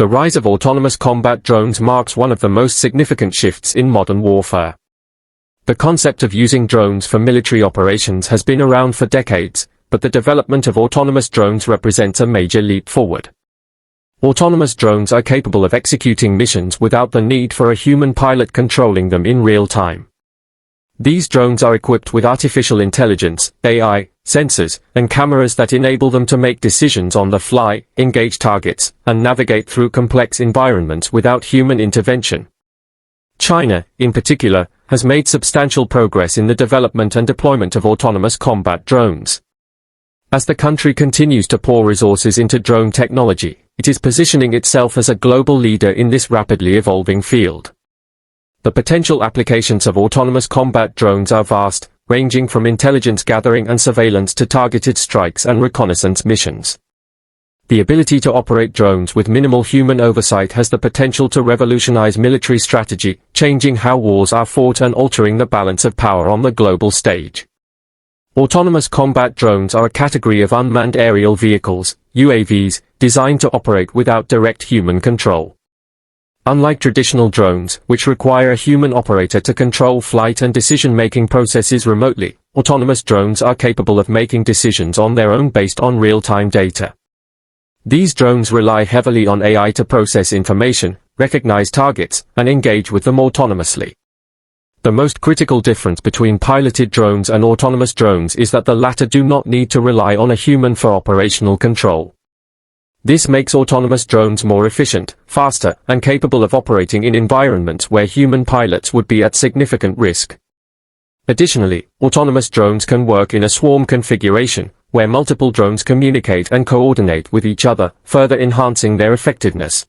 The rise of autonomous combat drones marks one of the most significant shifts in modern warfare. The concept of using drones for military operations has been around for decades, but the development of autonomous drones represents a major leap forward. Autonomous drones are capable of executing missions without the need for a human pilot controlling them in real time. These drones are equipped with artificial intelligence, AI, sensors, and cameras that enable them to make decisions on the fly, engage targets, and navigate through complex environments without human intervention. China, in particular, has made substantial progress in the development and deployment of autonomous combat drones. As the country continues to pour resources into drone technology, it is positioning itself as a global leader in this rapidly evolving field. The potential applications of autonomous combat drones are vast, ranging from intelligence gathering and surveillance to targeted strikes and reconnaissance missions. The ability to operate drones with minimal human oversight has the potential to revolutionize military strategy, changing how wars are fought and altering the balance of power on the global stage. Autonomous combat drones are a category of unmanned aerial vehicles, UAVs, designed to operate without direct human control. Unlike traditional drones, which require a human operator to control flight and decision-making processes remotely, autonomous drones are capable of making decisions on their own based on real-time data. These drones rely heavily on AI to process information, recognize targets, and engage with them autonomously. The most critical difference between piloted drones and autonomous drones is that the latter do not need to rely on a human for operational control. This makes autonomous drones more efficient, faster, and capable of operating in environments where human pilots would be at significant risk. Additionally, autonomous drones can work in a swarm configuration, where multiple drones communicate and coordinate with each other, further enhancing their effectiveness.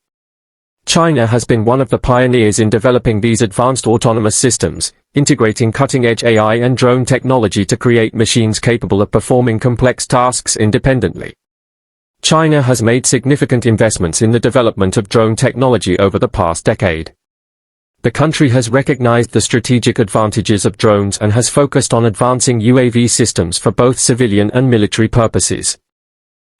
China has been one of the pioneers in developing these advanced autonomous systems, integrating cutting-edge AI and drone technology to create machines capable of performing complex tasks independently. China has made significant investments in the development of drone technology over the past decade. The country has recognized the strategic advantages of drones and has focused on advancing UAV systems for both civilian and military purposes.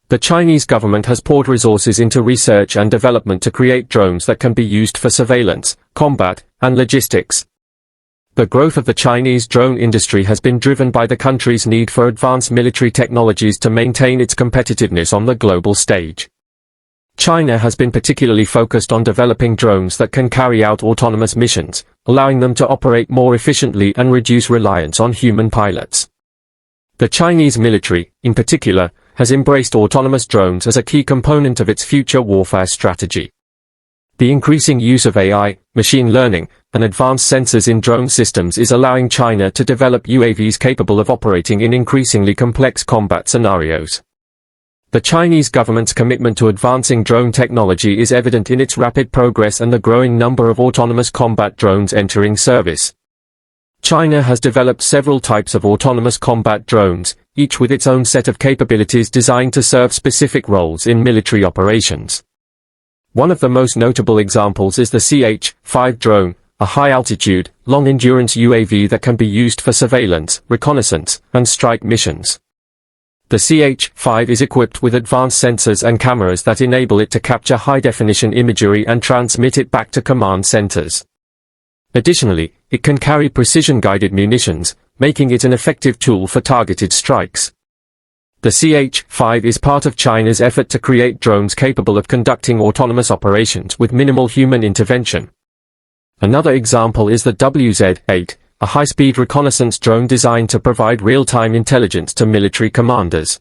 The Chinese government has poured resources into research and development to create drones that can be used for surveillance, combat, and logistics. The growth of the Chinese drone industry has been driven by the country's need for advanced military technologies to maintain its competitiveness on the global stage. China has been particularly focused on developing drones that can carry out autonomous missions, allowing them to operate more efficiently and reduce reliance on human pilots. The Chinese military, in particular, has embraced autonomous drones as a key component of its future warfare strategy. The increasing use of AI, machine learning, and advanced sensors in drone systems is allowing China to develop UAVs capable of operating in increasingly complex combat scenarios. The Chinese government's commitment to advancing drone technology is evident in its rapid progress and the growing number of autonomous combat drones entering service. China has developed several types of autonomous combat drones, each with its own set of capabilities designed to serve specific roles in military operations. One of the most notable examples is the CH-5 drone, a high-altitude, long-endurance UAV that can be used for surveillance, reconnaissance, and strike missions. The CH-5 is equipped with advanced sensors and cameras that enable it to capture high-definition imagery and transmit it back to command centers. Additionally, it can carry precision-guided munitions, making it an effective tool for targeted strikes. The CH-5 is part of China's effort to create drones capable of conducting autonomous operations with minimal human intervention. Another example is the WZ-8, a high-speed reconnaissance drone designed to provide real-time intelligence to military commanders.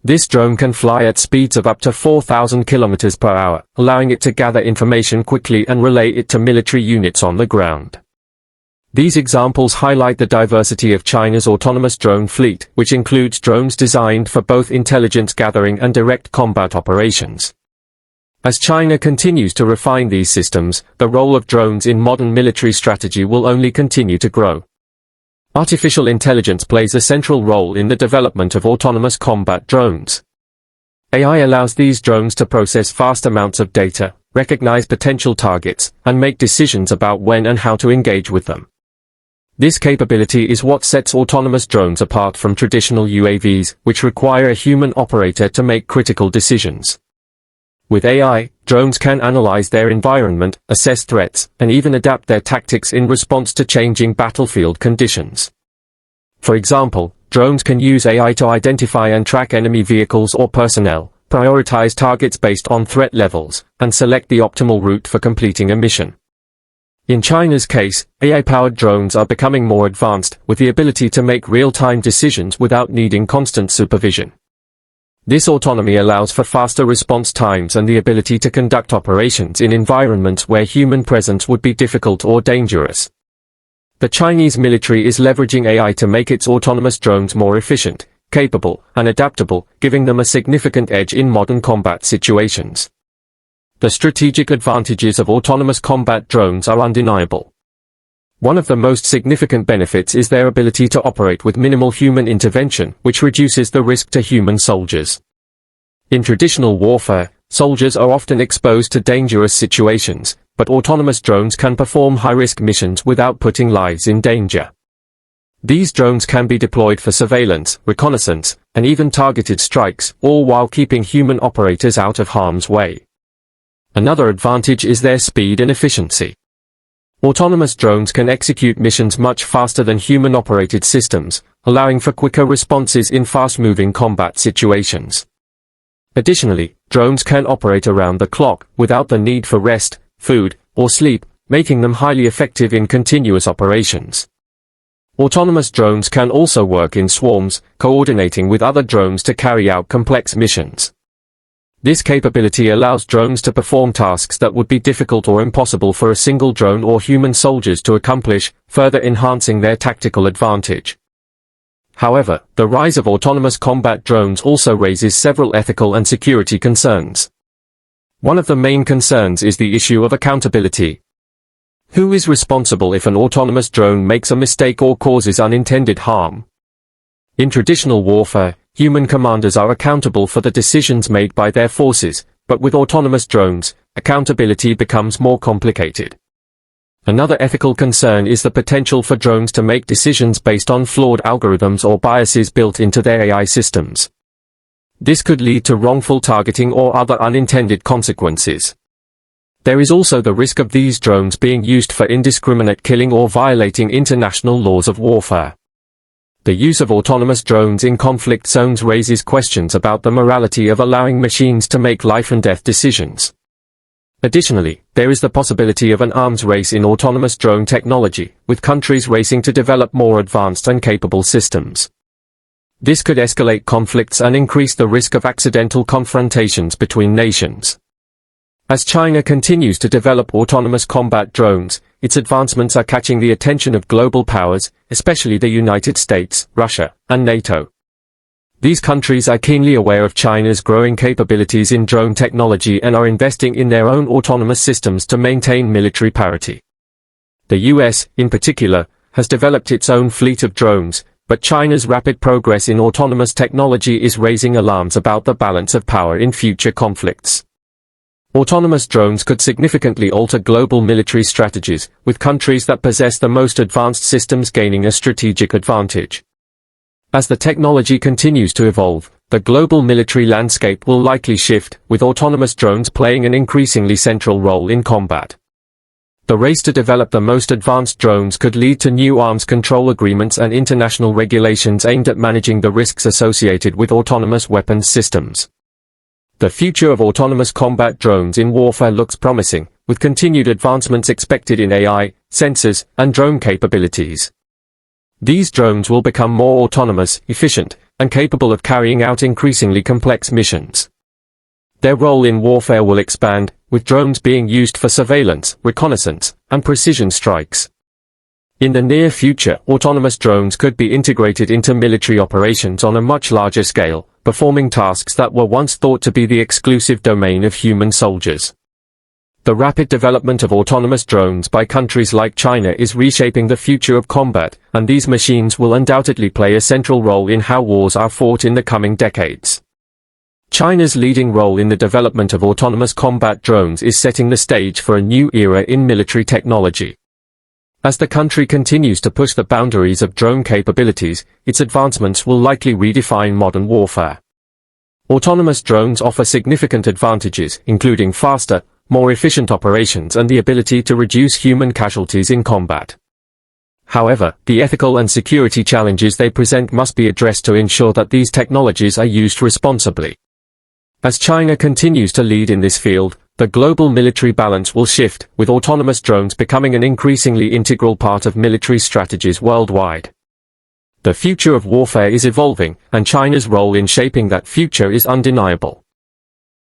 This drone can fly at speeds of up to 4,000 km per hour, allowing it to gather information quickly and relay it to military units on the ground. These examples highlight the diversity of China's autonomous drone fleet, which includes drones designed for both intelligence gathering and direct combat operations. As China continues to refine these systems, the role of drones in modern military strategy will only continue to grow. Artificial intelligence plays a central role in the development of autonomous combat drones. AI allows these drones to process vast amounts of data, recognize potential targets, and make decisions about when and how to engage with them. This capability is what sets autonomous drones apart from traditional UAVs, which require a human operator to make critical decisions. With AI, drones can analyze their environment, assess threats, and even adapt their tactics in response to changing battlefield conditions. For example, drones can use AI to identify and track enemy vehicles or personnel, prioritize targets based on threat levels, and select the optimal route for completing a mission. In China's case, AI-powered drones are becoming more advanced, with the ability to make real-time decisions without needing constant supervision. This autonomy allows for faster response times and the ability to conduct operations in environments where human presence would be difficult or dangerous. The Chinese military is leveraging AI to make its autonomous drones more efficient, capable, and adaptable, giving them a significant edge in modern combat situations. The strategic advantages of autonomous combat drones are undeniable. One of the most significant benefits is their ability to operate with minimal human intervention, which reduces the risk to human soldiers. In traditional warfare, soldiers are often exposed to dangerous situations, but autonomous drones can perform high-risk missions without putting lives in danger. These drones can be deployed for surveillance, reconnaissance, and even targeted strikes, all while keeping human operators out of harm's way. Another advantage is their speed and efficiency. Autonomous drones can execute missions much faster than human-operated systems, allowing for quicker responses in fast-moving combat situations. Additionally, drones can operate around the clock, without the need for rest, food, or sleep, making them highly effective in continuous operations. Autonomous drones can also work in swarms, coordinating with other drones to carry out complex missions. This capability allows drones to perform tasks that would be difficult or impossible for a single drone or human soldiers to accomplish, further enhancing their tactical advantage. However, the rise of autonomous combat drones also raises several ethical and security concerns. One of the main concerns is the issue of accountability. Who is responsible if an autonomous drone makes a mistake or causes unintended harm? In traditional warfare, human commanders are accountable for the decisions made by their forces, but with autonomous drones, accountability becomes more complicated. Another ethical concern is the potential for drones to make decisions based on flawed algorithms or biases built into their AI systems. This could lead to wrongful targeting or other unintended consequences. There is also the risk of these drones being used for indiscriminate killing or violating international laws of warfare. The use of autonomous drones in conflict zones raises questions about the morality of allowing machines to make life-and-death decisions. Additionally, there is the possibility of an arms race in autonomous drone technology, with countries racing to develop more advanced and capable systems. This could escalate conflicts and increase the risk of accidental confrontations between nations. As China continues to develop autonomous combat drones, its advancements are catching the attention of global powers, especially the United States, Russia, and NATO. These countries are keenly aware of China's growing capabilities in drone technology and are investing in their own autonomous systems to maintain military parity. The US, in particular, has developed its own fleet of drones, but China's rapid progress in autonomous technology is raising alarms about the balance of power in future conflicts. Autonomous drones could significantly alter global military strategies, with countries that possess the most advanced systems gaining a strategic advantage. As the technology continues to evolve, the global military landscape will likely shift, with autonomous drones playing an increasingly central role in combat. The race to develop the most advanced drones could lead to new arms control agreements and international regulations aimed at managing the risks associated with autonomous weapons systems. The future of autonomous combat drones in warfare looks promising, with continued advancements expected in AI, sensors, and drone capabilities. These drones will become more autonomous, efficient, and capable of carrying out increasingly complex missions. Their role in warfare will expand, with drones being used for surveillance, reconnaissance, and precision strikes. In the near future, autonomous drones could be integrated into military operations on a much larger scale, performing tasks that were once thought to be the exclusive domain of human soldiers. The rapid development of autonomous drones by countries like China is reshaping the future of combat, and these machines will undoubtedly play a central role in how wars are fought in the coming decades. China's leading role in the development of autonomous combat drones is setting the stage for a new era in military technology. As the country continues to push the boundaries of drone capabilities, its advancements will likely redefine modern warfare. Autonomous drones offer significant advantages, including faster, more efficient operations and the ability to reduce human casualties in combat. However, the ethical and security challenges they present must be addressed to ensure that these technologies are used responsibly. As China continues to lead in this field, the global military balance will shift, with autonomous drones becoming an increasingly integral part of military strategies worldwide. The future of warfare is evolving, and China's role in shaping that future is undeniable.